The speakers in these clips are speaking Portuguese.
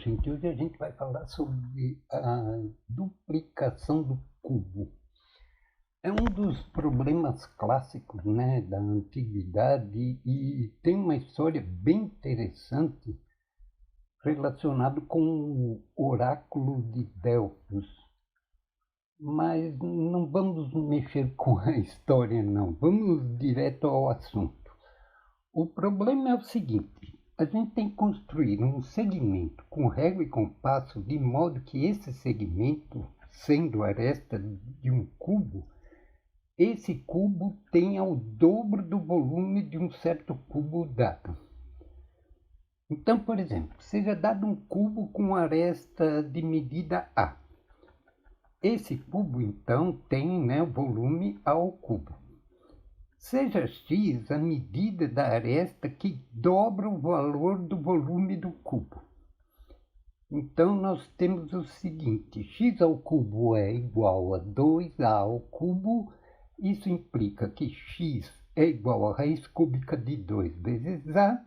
gente? Hoje a gente vai falar sobre a duplicação do cubo. É um dos problemas clássicos, né, da antiguidade e tem uma história bem interessante relacionada com o oráculo de Delfos. Mas não vamos mexer com a história, não. Vamos direto ao assunto. O problema é o seguinte: a gente tem que construir um segmento com régua e compasso de modo que esse segmento, sendo a aresta de um cubo, esse cubo tenha o dobro do volume de um certo cubo dado. Então, por exemplo, seja dado um cubo com aresta de medida A. Esse cubo, então, tem, o volume A ao cubo. Seja x a medida da aresta que dobra o valor do volume do cubo. Então, nós temos o seguinte: x ao cubo é igual a 2a ao cubo. Isso implica que x é igual a raiz cúbica de 2 vezes a.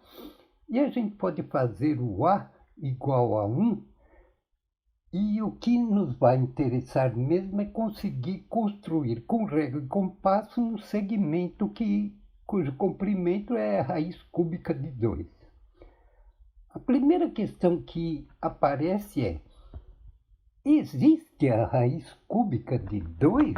E a gente pode fazer o a igual a 1. E o que nos vai interessar mesmo é conseguir construir com régua e compasso um segmento cujo comprimento é a raiz cúbica de 2. A primeira questão que aparece é: existe a raiz cúbica de 2?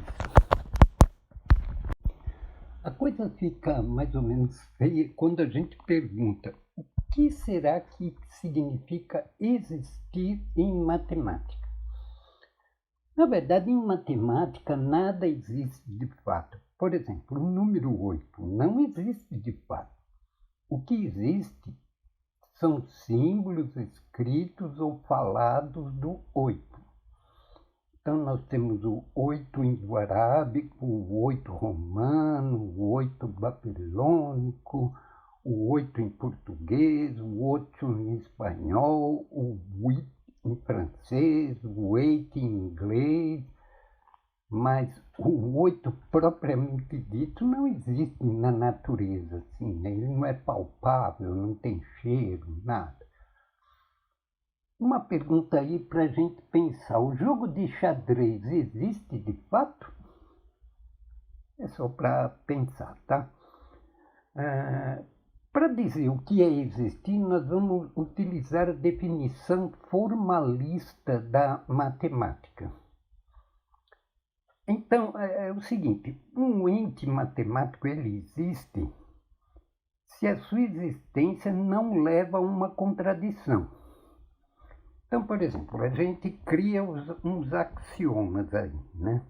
A coisa fica mais ou menos feia quando a gente pergunta: o que será que significa existir em matemática? Na verdade, em matemática, nada existe de fato. Por exemplo, o número 8 não existe de fato. O que existe são símbolos escritos ou falados do 8. Então, nós temos o 8 indo-arábico, o 8 romano, o 8 babilônico, o 8 em português, o 8 em espanhol, o 8 em francês, o 8 em inglês, mas o 8 propriamente dito não existe na natureza, assim, né? Ele não é palpável, não tem cheiro, nada. Uma pergunta aí para a gente pensar: o jogo de xadrez existe de fato? É só para pensar, tá? Para dizer o que é existir, nós vamos utilizar a definição formalista da matemática. Então, é o seguinte: um ente matemático ele existe se a sua existência não leva a uma contradição. Então, por exemplo, a gente cria uns axiomas aí, né?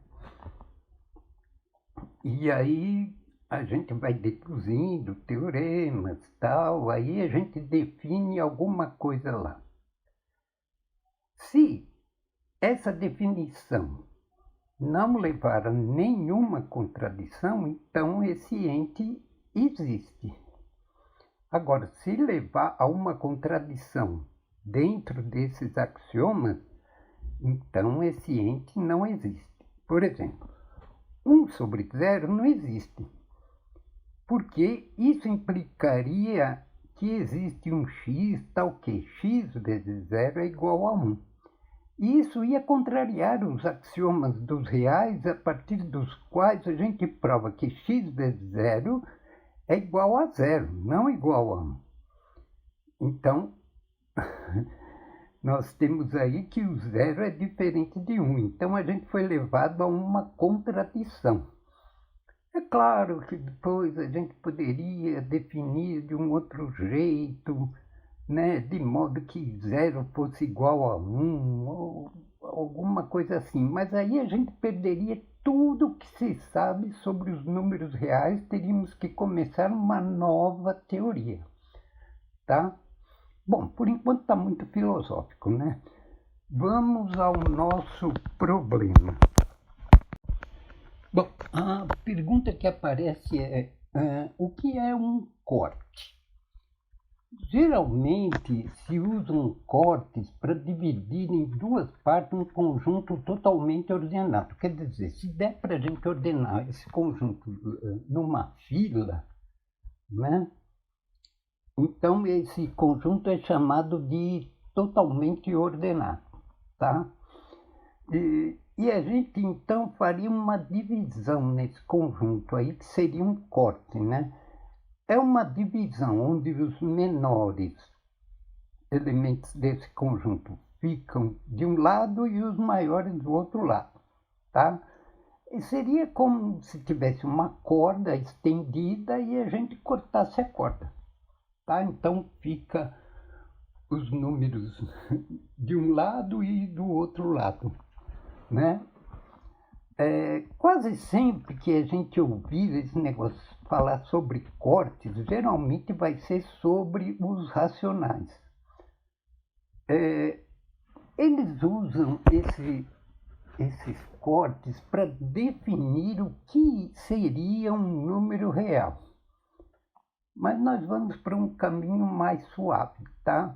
E aí a gente vai deduzindo teoremas, tal, aí a gente define alguma coisa lá. Se essa definição não levar a nenhuma contradição, então esse ente existe. Agora, se levar a uma contradição dentro desses axiomas, então esse ente não existe. Por exemplo, 1 sobre 0 não existe, porque isso implicaria que existe um x tal que x vezes 0 é igual a 1. E isso ia contrariar os axiomas dos reais, a partir dos quais a gente prova que x vezes 0 é igual a 0, não igual a 1. Então, nós temos aí que o 0 é diferente de 1. Então, a gente foi levado a uma contradição. É claro que depois a gente poderia definir de um outro jeito, né, de modo que 0 fosse igual a 1, ou alguma coisa assim. Mas aí a gente perderia tudo o que se sabe sobre os números reais, teríamos que começar uma nova teoria, tá? Bom, por enquanto está muito filosófico, né? Vamos ao nosso problema. Bom, a pergunta que aparece é: o que é um corte? Geralmente se usam cortes para dividir em duas partes um conjunto totalmente ordenado. Quer dizer, se der para a gente ordenar esse conjunto numa fila, né? Então esse conjunto é chamado de totalmente ordenado, tá? E a gente então faria uma divisão nesse conjunto aí, que seria um corte, né? É uma divisão onde os menores elementos desse conjunto ficam de um lado e os maiores do outro lado, tá? E seria como se tivesse uma corda estendida e a gente cortasse a corda, tá? Então fica os números de um lado e do outro lado, né? Quase sempre que a gente ouvir esse negócio falar sobre cortes, geralmente vai ser sobre os racionais. Eles usam esses cortes para definir o que seria um número real. Mas nós vamos para um caminho mais suave, tá?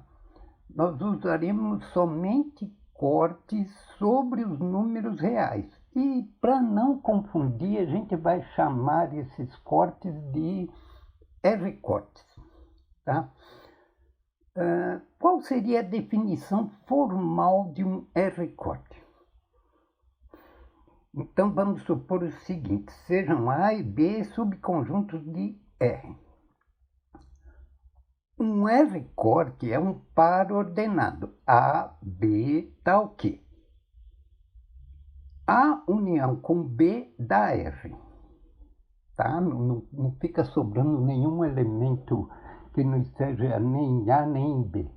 Nós usaremos somente cortes sobre os números reais. E para não confundir, a gente vai chamar esses cortes de R-cortes, tá? Qual seria a definição formal de um R-corte? Então vamos supor o seguinte: sejam A e B subconjuntos de R. Um R-corte é um par ordenado A, B, tal que A união com B dá R. Tá? Não fica sobrando nenhum elemento que não esteja nem A nem B.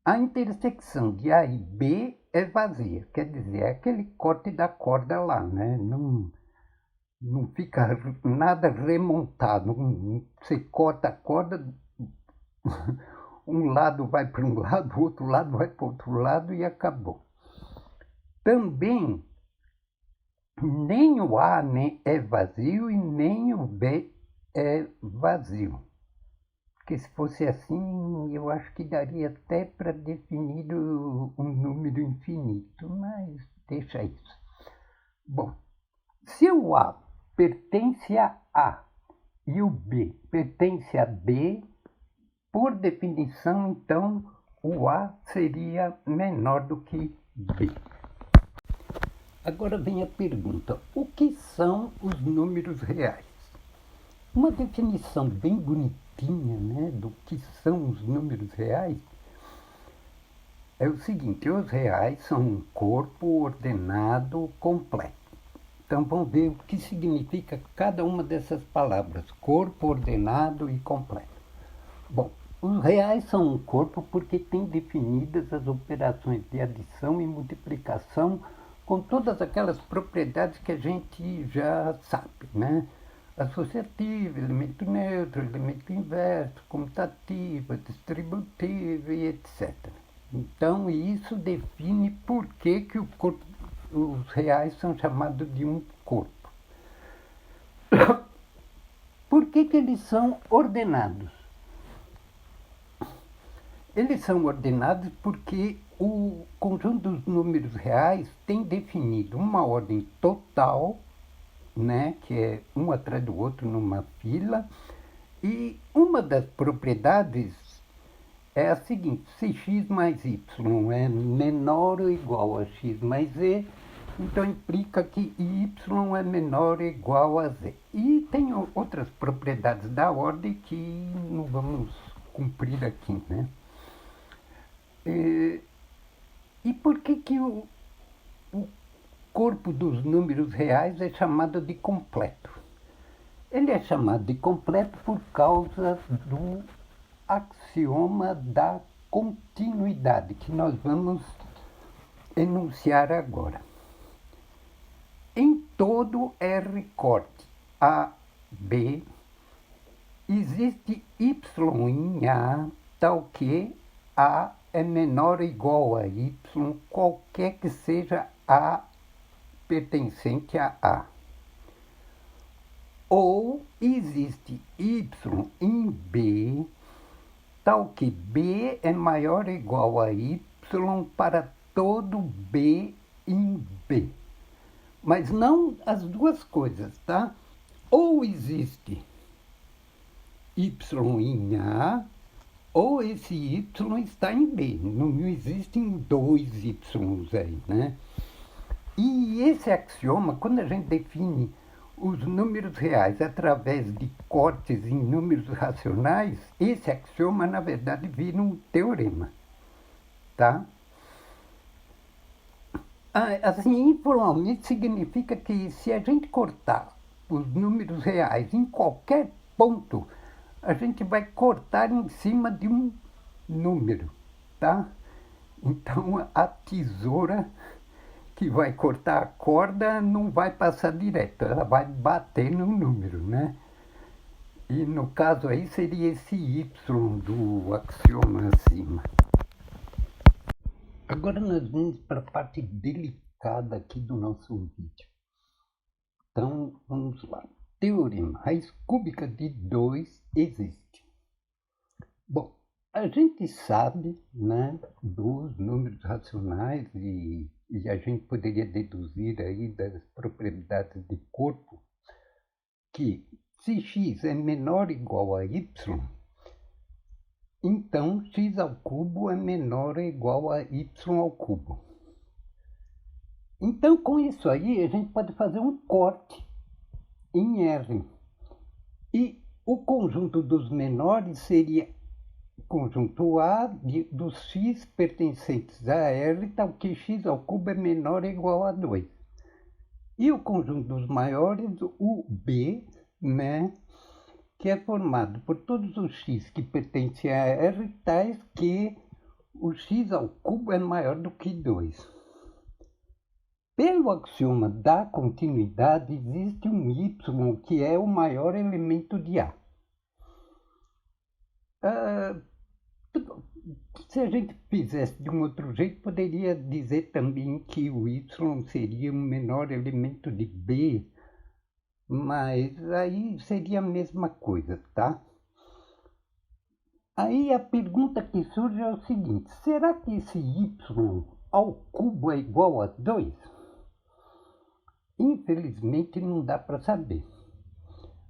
A intersecção de A e B é vazia, quer dizer, é aquele corte da corda lá, né? Não fica nada remontado. Você corta a corda, um lado vai para um lado, o outro lado vai para o outro lado e acabou. Também, nem o A é vazio e nem o B é vazio. Porque se fosse assim, eu acho que daria até para definir um número infinito, mas deixa isso. Bom, se o A pertence a A e o B pertence a B, por definição, então, o A seria menor do que B. Agora vem a pergunta: o que são os números reais? Uma definição bem bonitinha, né, do que são os números reais é o seguinte: os reais são um corpo ordenado completo. Então vamos ver o que significa cada uma dessas palavras: corpo ordenado e completo. Bom, os reais são um corpo porque têm definidas as operações de adição e multiplicação com todas aquelas propriedades que a gente já sabe, né? Associativa, elemento neutro, elemento inverso, comutativa, distributiva e etc. Então, isso define por que os reais são chamados de um corpo. Por que eles são ordenados? Eles são ordenados porque o conjunto dos números reais tem definido uma ordem total, né, que é um atrás do outro numa fila, e uma das propriedades é a seguinte: se x mais y é menor ou igual a x mais z, então implica que y é menor ou igual a z. E tem outras propriedades da ordem que não vamos cumprir aqui, né? E por que o corpo dos números reais é chamado de completo? Ele é chamado de completo por causa do axioma da continuidade, que nós vamos enunciar agora. Em todo R-corte A, B, existe y em A, tal que A é menor ou igual a y, qualquer que seja A pertencente a A. Ou existe y em B, tal que B é maior ou igual a y para todo B em B. Mas não as duas coisas, tá? Ou existe y em A, ou esse y está em B, não existem dois y's aí, né? E esse axioma, quando a gente define os números reais através de cortes em números racionais, esse axioma, na verdade, vira um teorema, tá? Assim, informalmente, significa que se a gente cortar os números reais em qualquer ponto, a gente vai cortar em cima de um número, tá? Então, a tesoura que vai cortar a corda não vai passar direto, ela vai bater no número, né? E no caso aí seria esse y do axioma acima. Agora nós vamos para a parte delicada aqui do nosso vídeo. Então, vamos lá. Teorema. Raiz cúbica de 2 existe. Bom, a gente sabe, né, dos números racionais e a gente poderia deduzir aí das propriedades de corpo que se x é menor ou igual a y, então x ao cubo é menor ou igual a y ao cubo. Então, com isso aí, a gente pode fazer um corte em R. E o conjunto dos menores seria o conjunto A dos x pertencentes a R, tal que x ao cubo é menor ou igual a 2. E o conjunto dos maiores, o B, né, que é formado por todos os x que pertencem a R, tais que o x ao cubo é maior do que 2. Pelo axioma da continuidade, existe um y que é o maior elemento de A. Se a gente fizesse de um outro jeito, poderia dizer também que o y seria o menor elemento de B, mas aí seria a mesma coisa, tá? Aí a pergunta que surge é o seguinte: será que esse y ao cubo é igual a 2? Infelizmente não dá para saber.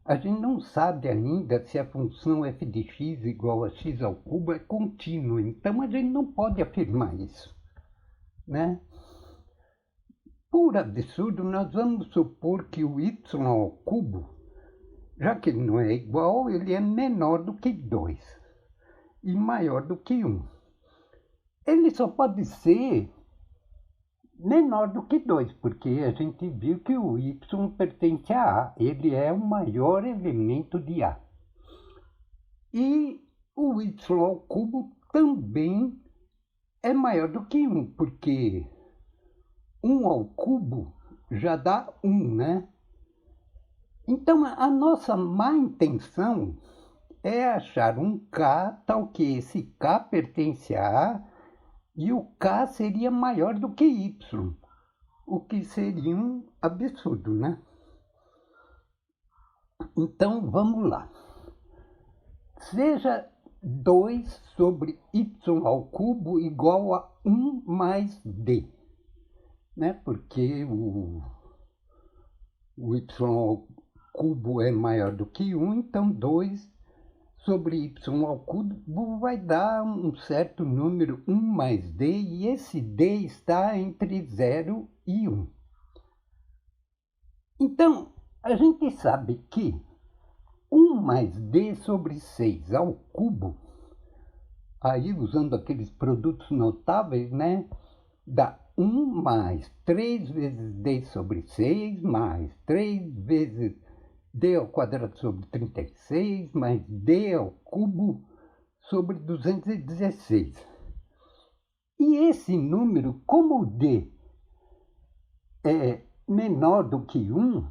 A gente não sabe ainda se a função f de x igual a x ao cubo é contínua, então a gente não pode afirmar isso, né? Por absurdo, nós vamos supor que o y ao cubo, já que ele não é igual, ele é menor do que 2 e maior do que 1. Ele só pode ser menor do que 2, porque a gente viu que o y pertence a A, ele é o maior elemento de A. E o y ao cubo também é maior do que 1, porque 1 ao cubo já dá 1, né? Então, a nossa má intenção é achar um k tal que esse k pertence a A e o k seria maior do que y, o que seria um absurdo, né? Então, vamos lá. Seja 2 sobre y ao cubo igual a 1 mais d, né? Porque o y ao cubo é maior do que 1, então 2 sobre y ao cubo vai dar um certo número 1 mais d, e esse d está entre 0 e 1. Então, a gente sabe que 1 mais d sobre 6 ao cubo, aí usando aqueles produtos notáveis, né, dá 1 mais 3 vezes d sobre 6, mais 3 vezes d ao quadrado sobre 36, mais d ao cubo sobre 216. E esse número, como o d é menor do que 1,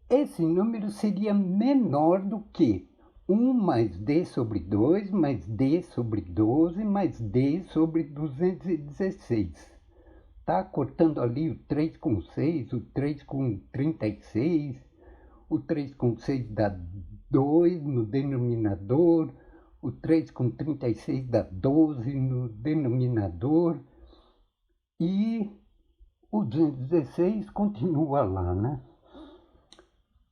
esse número seria menor do que 1 mais d sobre 2, mais d sobre 12, mais d sobre 216. Tá cortando ali o 3 com 6, o 3 com 36, o 3 com 6 dá 2 no denominador, o 3 com 36 dá 12 no denominador, e o 216 continua lá, né?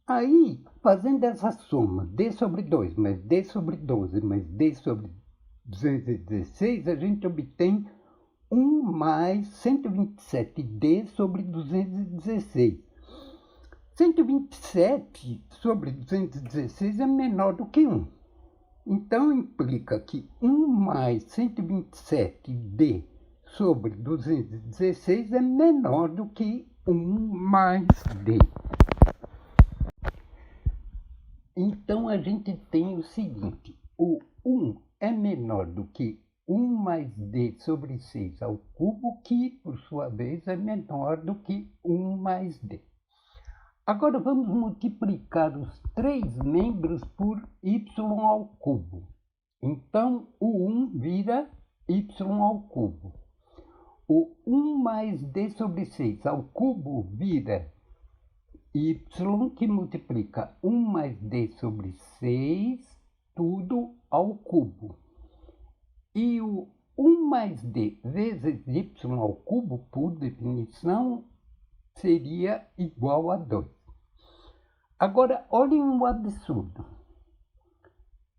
Aí, fazendo essa soma, d sobre 2 mais d sobre 12 mais d sobre 216, a gente obtém 1 mais 127d sobre 216. 127 sobre 216 é menor do que 1. Então, implica que 1 mais 127d sobre 216 é menor do que 1 mais d. Então, a gente tem o seguinte, o 1 é menor do que 1 mais d sobre 6 ao cubo, que, por sua vez, é menor do que 1 mais d. Agora, vamos multiplicar os três membros por y ao cubo. Então, o 1 vira y ao cubo. O 1 mais d sobre 6 ao cubo vira y, que multiplica 1 mais d sobre 6, tudo ao cubo. E o 1 mais d vezes y ao cubo, por definição, seria igual a 2. Agora, olhem um absurdo.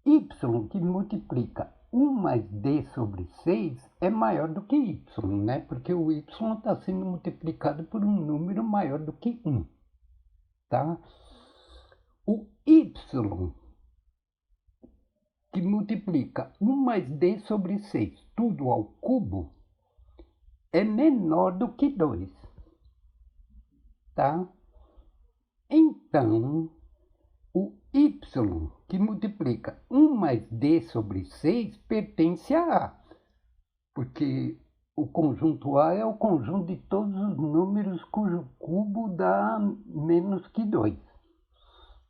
Y, que multiplica 1 mais d sobre 6, é maior do que y, né? Porque o y está sendo multiplicado por um número maior do que 1. Tá? O y, que multiplica 1 mais d sobre 6, tudo ao cubo, é menor do que 2. Tá? Então, o y, que multiplica 1 mais d sobre 6, pertence a A, porque o conjunto A é o conjunto de todos os números cujo cubo dá menos que 2.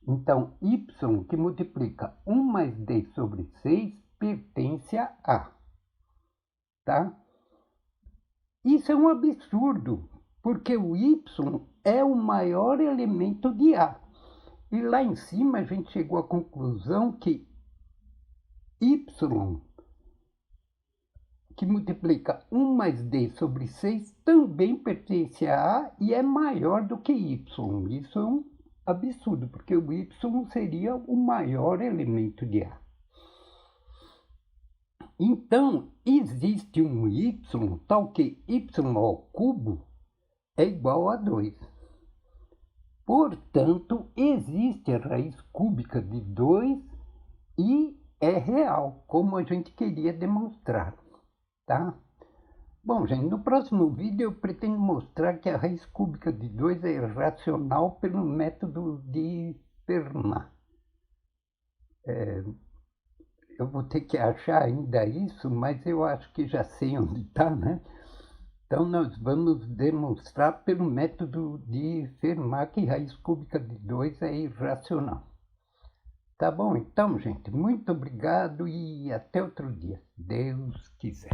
Então, y, que multiplica 1 mais d sobre 6, pertence a A. Tá? Isso é um absurdo, porque o y é o maior elemento de A. E lá em cima a gente chegou à conclusão que y, que multiplica 1 mais d sobre 6, também pertence a A e é maior do que y. Isso é um absurdo, porque o y seria o maior elemento de A. Então, existe um y tal que y ao cubo é igual a 2. Portanto, existe a raiz cúbica de 2 e é real, como a gente queria demonstrar, tá? Bom, gente, no próximo vídeo eu pretendo mostrar que a raiz cúbica de 2 é irracional pelo método de Fermat. Eu vou ter que achar ainda isso, mas eu acho que já sei onde está, né? Então, nós vamos demonstrar pelo método de Fermat que raiz cúbica de 2 é irracional. Tá bom? Então, gente, muito obrigado e até outro dia, se Deus quiser.